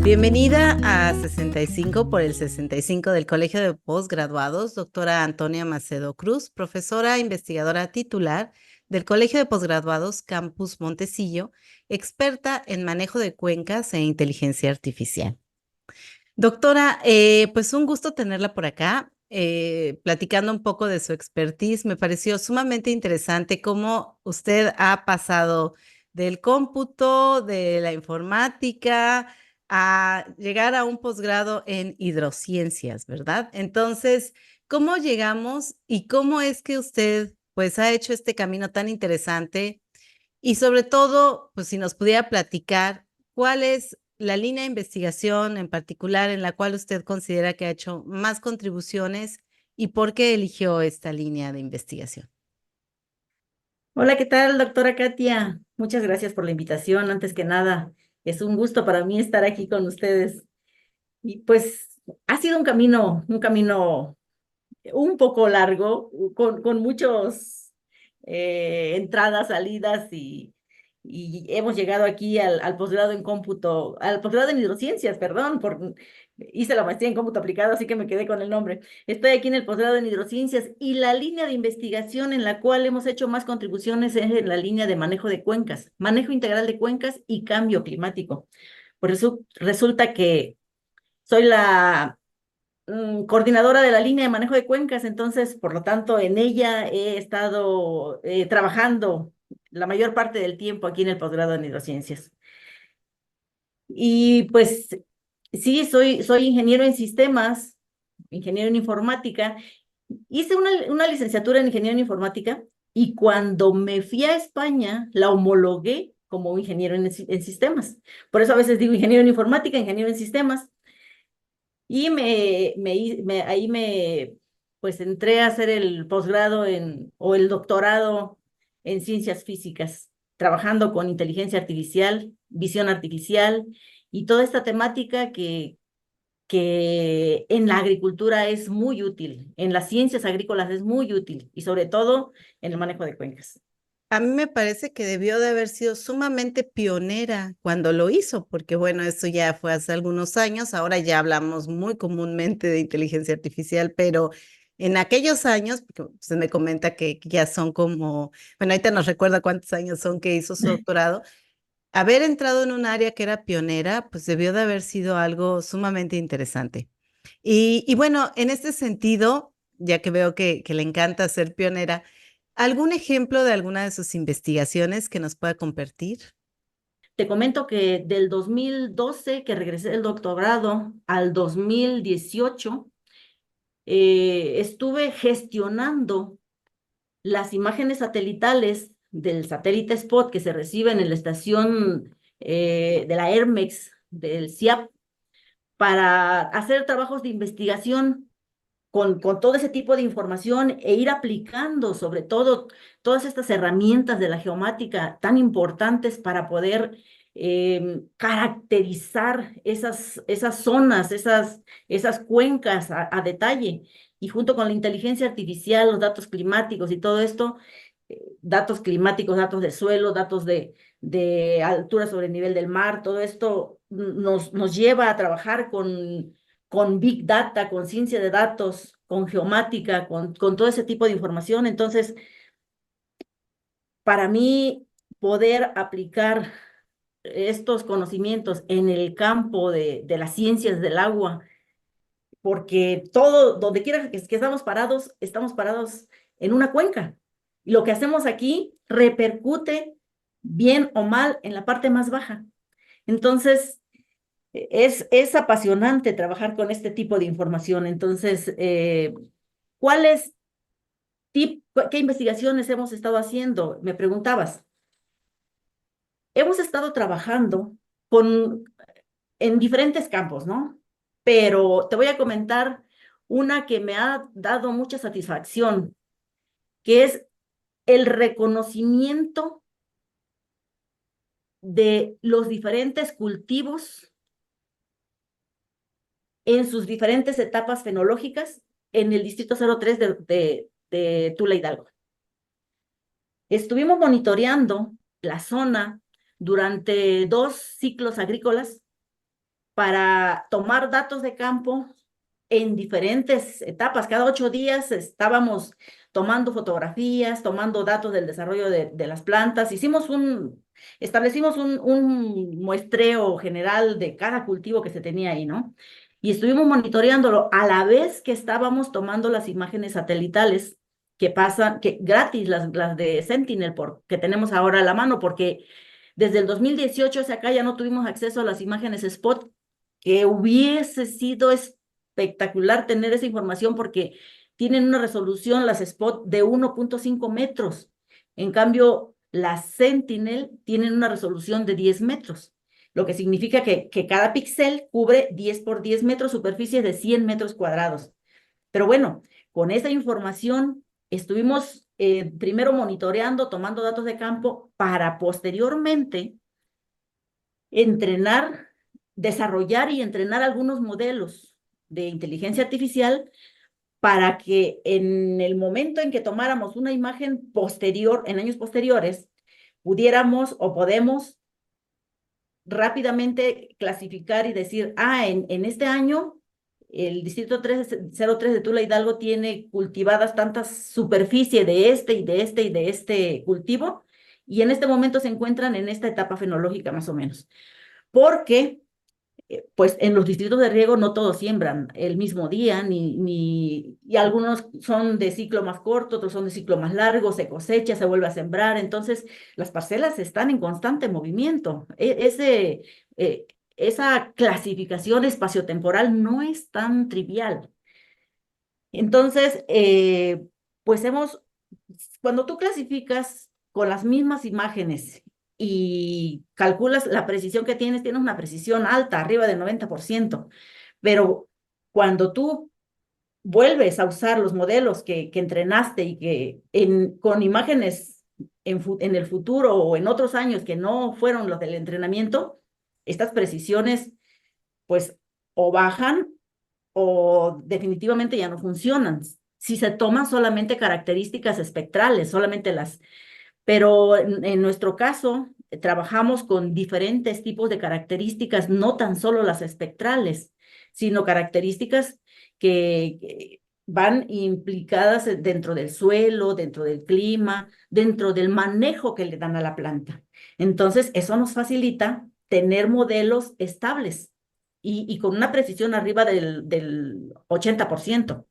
Bienvenida a 65 por el 65 del Colegio de Postgraduados, doctora Antonia Macedo Cruz, profesora investigadora titular del Colegio de Postgraduados Campus Montecillo, experta en manejo de cuencas e inteligencia artificial. Doctora, pues un gusto tenerla por acá, platicando un poco de su expertise. Me pareció sumamente interesante cómo usted ha pasado del cómputo, de la informática, a llegar a un posgrado en hidrociencias, ¿verdad? Entonces, ¿cómo llegamos y cómo es que usted, pues, ha hecho este camino tan interesante? Y sobre todo, pues si nos pudiera platicar, ¿cuál es la línea de investigación en particular en la cual usted considera que ha hecho más contribuciones y por qué eligió esta línea de investigación? Hola, ¿qué tal, doctora Katia? Muchas gracias por la invitación. Antes que nada, es un gusto para mí estar aquí con ustedes. Y pues ha sido un camino un poco largo, con muchos entradas, salidas y hemos llegado aquí al posgrado en cómputo, al posgrado en hidrociencias, perdón, hice la maestría en cómputo aplicado, así que me quedé con el nombre. Estoy aquí en el posgrado en hidrociencias y la línea de investigación en la cual hemos hecho más contribuciones es en la línea de manejo de cuencas, manejo integral de cuencas y cambio climático. Por eso resulta que soy la coordinadora de la línea de manejo de cuencas, entonces, por lo tanto, en ella he estado trabajando la mayor parte del tiempo aquí en el posgrado en neurociencias. Y pues sí, soy ingeniero en sistemas, ingeniero en informática. Hice una licenciatura en ingeniería en informática y cuando me fui a España, la homologué como ingeniero en sistemas. Por eso a veces digo ingeniero en informática, ingeniero en sistemas. Y ahí pues entré a hacer el posgrado o el doctorado en ciencias físicas, trabajando con inteligencia artificial, visión artificial y toda esta temática que en la agricultura es muy útil, en las ciencias agrícolas es muy útil y sobre todo en el manejo de cuencas. A mí me parece que debió de haber sido sumamente pionera cuando lo hizo, porque bueno, esto ya fue hace algunos años, ahora ya hablamos muy comúnmente de inteligencia artificial, pero en aquellos años, porque se me comenta que ya son como, bueno, ahorita nos recuerda cuántos años son que hizo su doctorado, haber entrado en un área que era pionera, pues debió de haber sido algo sumamente interesante. Y bueno, en este sentido, ya que veo que le encanta ser pionera, ¿algún ejemplo de alguna de sus investigaciones que nos pueda compartir? Te comento que del 2012 que regresé del doctorado al 2018 estuve gestionando las imágenes satelitales del satélite Spot que se reciben en la estación de la Hermex del CIAP para hacer trabajos de investigación con todo ese tipo de información e ir aplicando sobre todo todas estas herramientas de la geomática tan importantes para poder caracterizar esas zonas, esas cuencas a detalle. Y junto con la inteligencia artificial, los datos climáticos y todo esto, datos climáticos, datos de suelo, datos de altura sobre el nivel del mar, todo esto nos lleva a trabajar con Big Data, con ciencia de datos, con geomática, con todo ese tipo de información. Entonces, para mí, poder aplicar estos conocimientos en el campo de las ciencias del agua, porque todo, donde quiera que estamos parados en una cuenca. Y lo que hacemos aquí repercute bien o mal en la parte más baja. Entonces, es apasionante trabajar con este tipo de información. Entonces, ¿cuáles qué investigaciones hemos estado haciendo? Me preguntabas. Hemos estado trabajando con, en diferentes campos, ¿no? Pero te voy a comentar una que me ha dado mucha satisfacción, que es el reconocimiento de los diferentes cultivos en sus diferentes etapas fenológicas en el Distrito 03 de Tula Hidalgo. Estuvimos monitoreando la zona durante 2 ciclos agrícolas para tomar datos de campo en diferentes etapas. Cada 8 días estábamos tomando fotografías, tomando datos del desarrollo de las plantas. Establecimos un muestreo general de cada cultivo que se tenía ahí, ¿no? Y estuvimos monitoreándolo a la vez que estábamos tomando las imágenes satelitales que pasan, que gratis, las de Sentinel, que tenemos ahora a la mano, porque desde el 2018 hacia acá ya no tuvimos acceso a las imágenes Spot, que hubiese sido espectacular tener esa información porque tienen una resolución, las Spot, de 1.5 metros. En cambio, las Sentinel tienen una resolución de 10 metros, lo que significa que cada píxel cubre 10 por 10 metros, superficies de 100 metros cuadrados. Pero bueno, con esa información estuvimos primero monitoreando, tomando datos de campo para posteriormente entrenar, desarrollar y entrenar algunos modelos de inteligencia artificial para que en el momento en que tomáramos una imagen posterior, en años posteriores, pudiéramos o podemos rápidamente clasificar y decir, en este año el distrito 303 de Tula Hidalgo tiene cultivadas tantas superficie de este y de este y de este cultivo, y en este momento se encuentran en esta etapa fenológica más o menos. Porque pues en los distritos de riego no todos siembran el mismo día, y algunos son de ciclo más corto, otros son de ciclo más largo, se cosecha, se vuelve a sembrar, entonces las parcelas están en constante movimiento. Esa clasificación espaciotemporal no es tan trivial. Entonces, pues cuando tú clasificas con las mismas imágenes y calculas la precisión que tienes una precisión alta, arriba del 90%, pero cuando tú vuelves a usar los modelos que entrenaste y que con imágenes en el futuro o en otros años que no fueron los del entrenamiento, estas precisiones pues o bajan o definitivamente ya no funcionan. Si se toman solamente características espectrales, pero en nuestro caso trabajamos con diferentes tipos de características, no tan solo las espectrales, sino características que van implicadas dentro del suelo, dentro del clima, dentro del manejo que le dan a la planta. Entonces, eso nos facilita tener modelos estables y con una precisión arriba del 80%,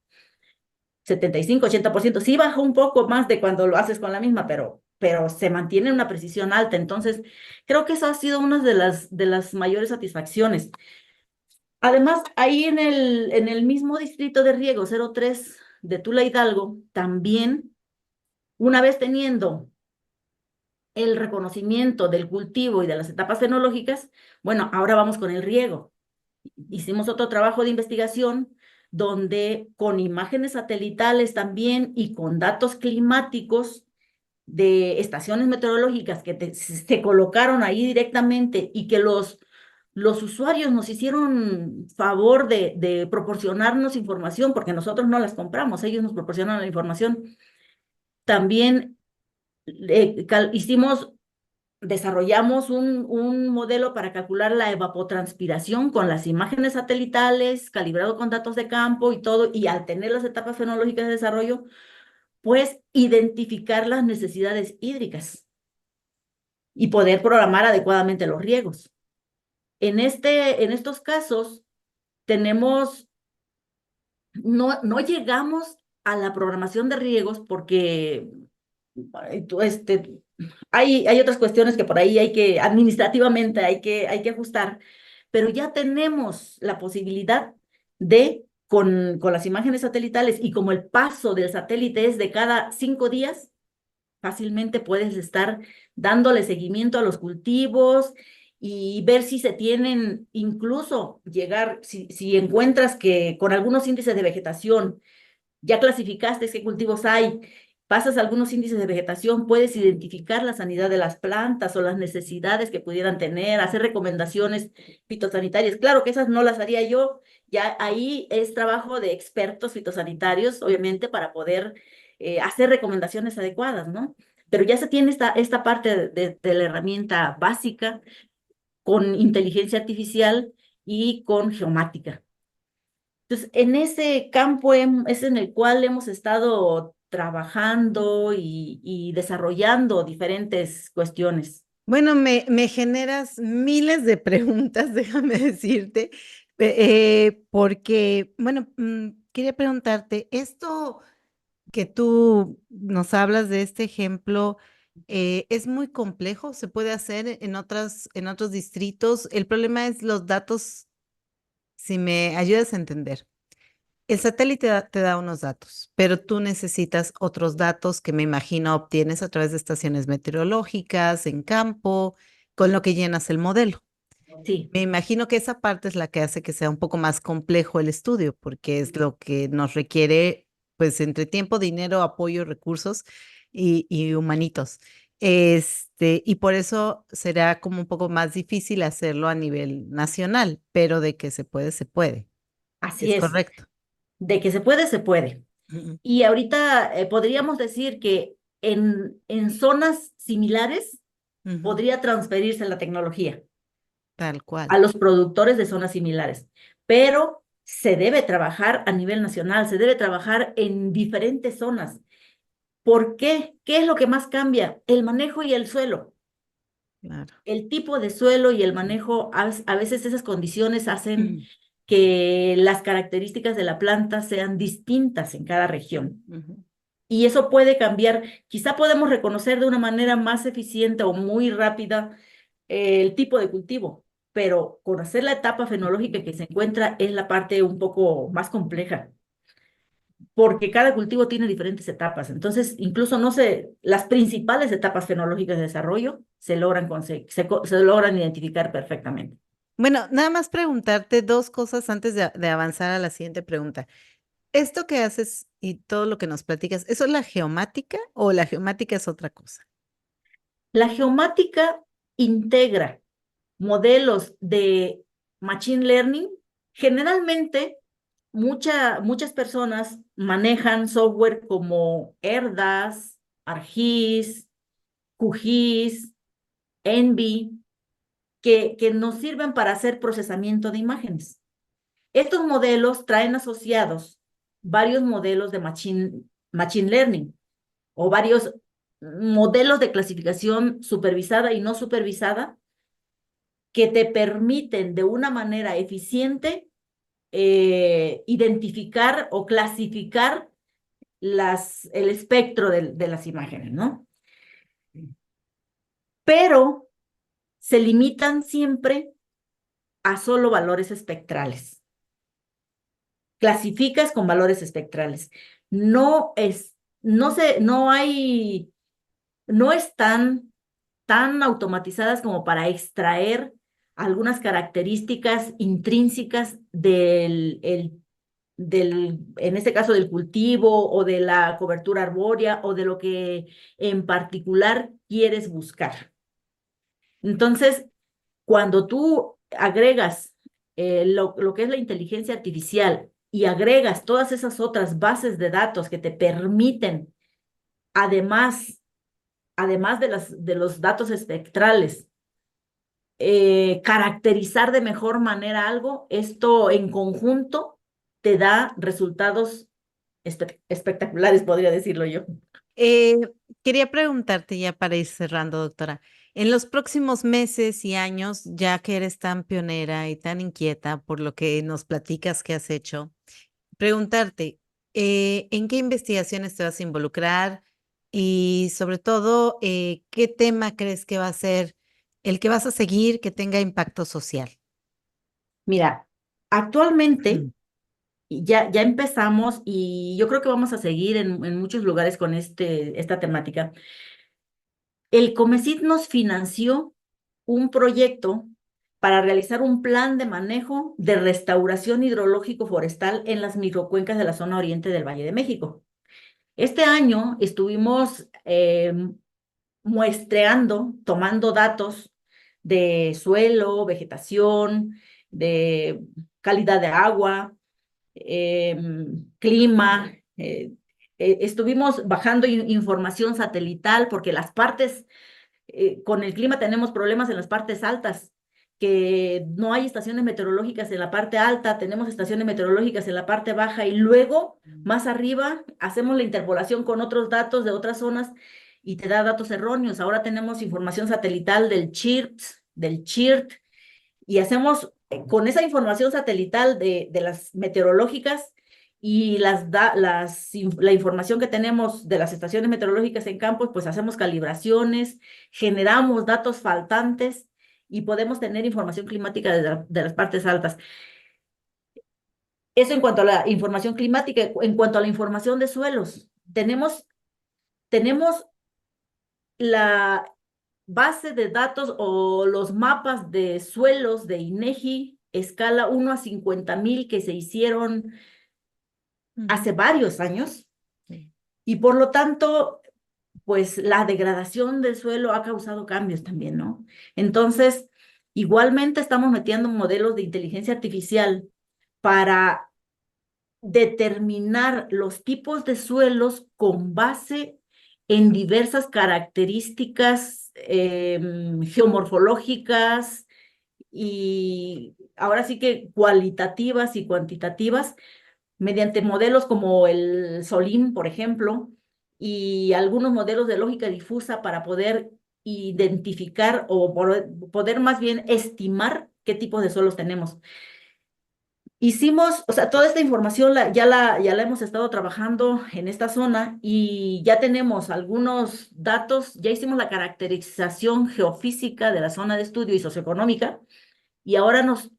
75-80%. Sí baja un poco más de cuando lo haces con la misma, pero se mantiene una precisión alta. Entonces, creo que esa ha sido una de las mayores satisfacciones. Además, ahí en el mismo distrito de riego 03 de Tula Hidalgo, también, una vez teniendo el reconocimiento del cultivo y de las etapas fenológicas, bueno, ahora vamos con el riego. Hicimos otro trabajo de investigación donde con imágenes satelitales también y con datos climáticos de estaciones meteorológicas que se colocaron ahí directamente y que los usuarios nos hicieron favor de proporcionarnos información, porque nosotros no las compramos, ellos nos proporcionan la información. También desarrollamos un modelo para calcular la evapotranspiración con las imágenes satelitales, calibrado con datos de campo y todo, y al tener las etapas fenológicas de desarrollo, pues identificar las necesidades hídricas y poder programar adecuadamente los riegos. En estos casos, no llegamos a la programación de riegos porque hay otras cuestiones que por ahí administrativamente hay que ajustar, pero ya tenemos la posibilidad con las imágenes satelitales, y como el paso del satélite es de cada 5 días, fácilmente puedes estar dándole seguimiento a los cultivos y ver si se tienen, incluso si encuentras que con algunos índices de vegetación ya clasificaste qué cultivos hay, pasas algunos índices de vegetación, puedes identificar la sanidad de las plantas o las necesidades que pudieran tener, hacer recomendaciones fitosanitarias. Claro que esas no las haría yo, ya ahí es trabajo de expertos fitosanitarios, obviamente, para poder hacer recomendaciones adecuadas, ¿no? Pero ya se tiene esta parte de la herramienta básica con inteligencia artificial y con geomática. Entonces, en ese campo es en el cual hemos estado trabajando y desarrollando diferentes cuestiones. Bueno, me generas miles de preguntas, déjame decirte, porque, bueno, quería preguntarte, esto que tú nos hablas de este ejemplo, es muy complejo, se puede hacer en otros distritos. El problema es los datos, si me ayudas a entender. El satélite te da unos datos, pero tú necesitas otros datos que me imagino obtienes a través de estaciones meteorológicas, en campo, con lo que llenas el modelo. Sí, Me imagino que esa parte es la que hace que sea un poco más complejo el estudio, porque es lo que nos requiere, pues, entre tiempo, dinero, apoyo, recursos y humanitos. Y por eso será como un poco más difícil hacerlo a nivel nacional, pero de que se puede, se puede. así Es es. correcto. De que se puede, se puede. Ujú. Y ahorita podríamos decir que en zonas similares Ujú. podría transferirse la tecnología Tal a cual. los productores de zonas similares, pero se debe trabajar a nivel nacional, se debe trabajar en diferentes zonas. ¿Por qué? ¿Qué es lo que más cambia? El manejo y el suelo. Claro. El tipo de suelo y el manejo, a veces esas condiciones hacen Ujú. que las características de la planta sean distintas en cada región. Ujú. Y eso puede cambiar. Quizá podemos reconocer de una manera más eficiente o muy rápida el tipo de cultivo, pero conocer la etapa fenológica que se encuentra es la parte un poco más compleja, porque cada cultivo tiene diferentes etapas. Entonces, incluso no sé, las principales etapas fenológicas de desarrollo se logran, se logran identificar perfectamente. Bueno, nada más preguntarte dos cosas antes de avanzar a la siguiente pregunta. Esto que haces y todo lo que nos platicas, ¿eso es la geomática o la geomática es otra cosa? La geomática integra modelos de Machine Learning. Generalmente, muchas personas manejan software como ERDAS, ArcGIS, QGIS, ENVI, que nos sirven para hacer procesamiento de imágenes. Estos modelos traen asociados varios modelos de machine Learning o varios modelos de clasificación supervisada y no supervisada que te permiten de una manera eficiente identificar o clasificar el espectro de las imágenes, ¿no? Pero se limitan siempre a solo valores espectrales. Clasificas con valores espectrales. No es, no se, no hay, no están tan automatizadas como para extraer algunas características intrínsecas en este caso, del cultivo o de la cobertura arbórea o de lo que en particular quieres buscar. Entonces, cuando tú agregas lo que es la inteligencia artificial y agregas todas esas otras bases de datos que te permiten, además, además de los datos espectrales, caracterizar de mejor manera algo, esto en conjunto te da resultados espectaculares, podría decirlo yo. Eh, Quería preguntarte ya para ir cerrando, doctora. En los próximos meses y años, ya que eres tan pionera y tan inquieta por lo que nos platicas que has hecho, preguntarte, ¿en qué investigaciones te vas a involucrar? Y sobre todo, ¿qué tema crees que va a ser el que vas a seguir que tenga impacto social? Mira, actualmente Mm. ya empezamos y yo creo que vamos a seguir en muchos lugares con esta temática. El Comesit nos financió un proyecto para realizar un plan de manejo de restauración hidrológico forestal en las microcuencas de la zona oriente del Valle de México. Este año estuvimos muestreando, tomando datos de suelo, vegetación, de calidad de agua, clima. Estuvimos bajando información satelital porque con el clima tenemos problemas en las partes altas. que no hay estaciones meteorológicas en la parte alta, tenemos estaciones meteorológicas en la parte baja y luego más arriba hacemos la interpolación con otros datos de otras zonas y te da datos erróneos. Ahora tenemos información satelital del CHIRT, del CHIRT, y hacemos con esa información satelital de las meteorológicas y la información que tenemos de las estaciones meteorológicas en campos, pues hacemos calibraciones, generamos datos faltantes y podemos tener información climática de las partes altas. Eso en cuanto a la información climática. En cuanto a la información de suelos, tenemos la base de datos o los mapas de suelos de INEGI, escala 1 a 50,000, que se hicieron hace varios años, Sí. y por lo tanto, pues la degradación del suelo ha causado cambios también, ¿no? Entonces, igualmente estamos metiendo modelos de inteligencia artificial para determinar los tipos de suelos con base en diversas características geomorfológicas y ahora sí que cualitativas y cuantitativas, mediante modelos como el SOLIM, por ejemplo, y algunos modelos de lógica difusa para poder identificar o poder más bien estimar qué tipos de suelos tenemos. Hicimos, o sea, toda esta información ya la hemos estado trabajando en esta zona y ya tenemos algunos datos, ya hicimos la caracterización geofísica de la zona de estudio y socioeconómica, y ahora nos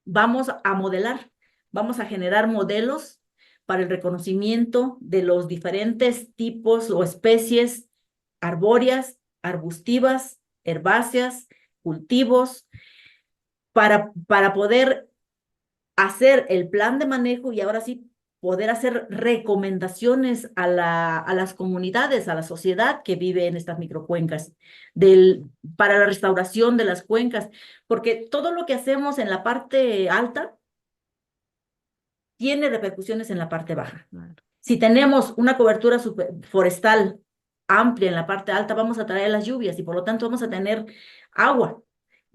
vamos a modelar, vamos a generar modelos para el reconocimiento de los diferentes tipos o especies arbóreas, arbustivas, herbáceas, cultivos, para poder hacer el plan de manejo y ahora sí poder hacer recomendaciones a las comunidades, a la sociedad que vive en estas microcuencas, para la restauración de las cuencas, porque todo lo que hacemos en la parte alta tiene repercusiones en la parte baja. Claro. Si tenemos una cobertura forestal amplia en la parte alta, vamos a traer las lluvias y por lo tanto vamos a tener agua.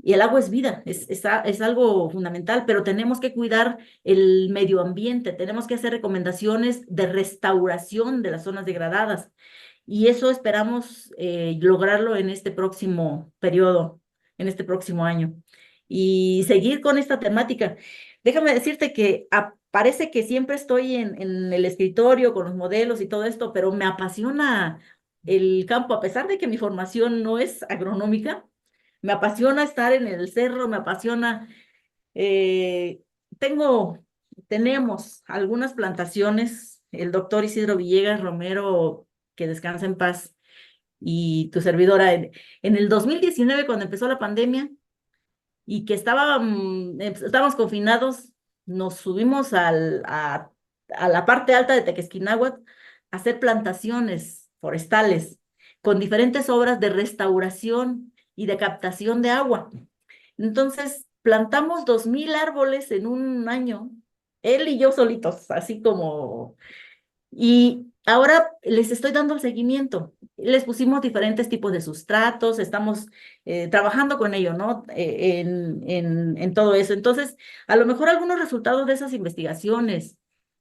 Y el agua es vida, es algo fundamental, pero tenemos que cuidar el medio ambiente, tenemos que hacer recomendaciones de restauración de las zonas degradadas. Y eso esperamos lograrlo en este próximo periodo, en este próximo año. Y seguir con esta temática. Déjame decirte que parece que siempre estoy en el escritorio con los modelos y todo esto, pero me apasiona el campo, a pesar de que mi formación no es agronómica, me apasiona estar en el cerro, me apasiona. eh, tengo, tenemos algunas plantaciones, el doctor Isidro Villegas Romero, que descansa en paz, y tu servidora, en el 2019, cuando empezó la pandemia y que estábamos confinados, nos subimos a la parte alta de Tequesquinahuac a hacer plantaciones forestales con diferentes obras de restauración y de captación de agua. Entonces, plantamos 2,000 árboles en un año, él y yo solitos, así como. Y ahora les estoy dando el seguimiento. Les pusimos diferentes tipos de sustratos, estamos trabajando con ello, ¿no? En todo eso. Entonces, a lo mejor algunos resultados de esas investigaciones,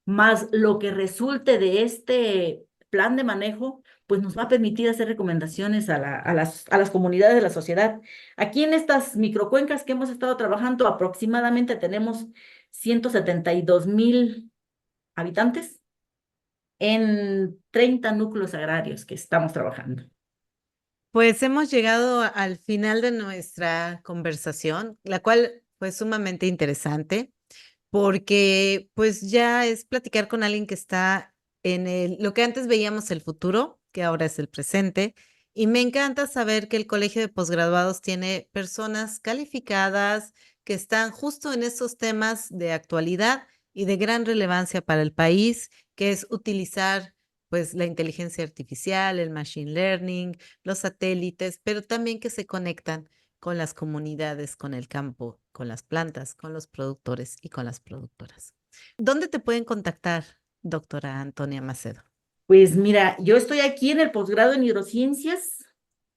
más lo que resulte de este plan de manejo, pues nos va a permitir hacer recomendaciones a las comunidades de la sociedad. Aquí en estas microcuencas que hemos estado trabajando, aproximadamente tenemos 172,000 habitantes en 30 núcleos agrarios que estamos trabajando. Pues hemos llegado al final de nuestra conversación, la cual fue sumamente interesante porque pues ya es platicar con alguien que está lo que antes veíamos el futuro, que ahora es el presente. Y me encanta saber que el Colegio de Posgraduados tiene personas calificadas que están justo en esos temas de actualidad y de gran relevancia para el país, que es utilizar pues la inteligencia artificial, el machine learning, los satélites, pero también que se conectan con las comunidades, con el campo, con las plantas, con los productores y con las productoras. ¿Dónde te pueden contactar, doctora Antonia Macedo? Pues mira, yo estoy aquí en el posgrado en neurociencias.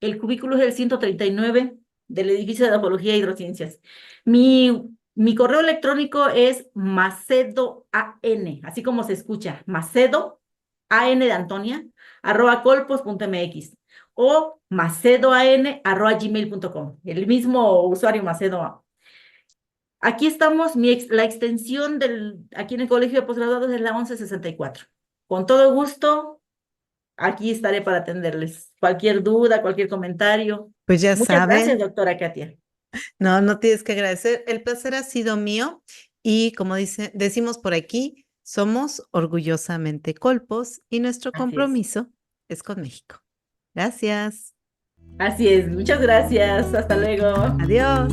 El cubículo es el 139. del edificio de Ecología e Hidrociencias. Mi correo electrónico es macedoan, así como se escucha, macedo, an de Antonia, @colpos.mx o macedoan@gmail.com, el mismo usuario Macedo. Aquí estamos, la extensión aquí en el Colegio de Postgraduados es la 1164. Con todo gusto, aquí estaré para atenderles. Cualquier duda, cualquier comentario. Pues ya Muchas gracias, saben, doctora Katia. no, no tienes que agradecer. El placer ha sido mío y como decimos por aquí, somos orgullosamente Colpos y nuestro Así es. compromiso es con México. Gracias. Así es. Muchas gracias. Hasta luego. Adiós.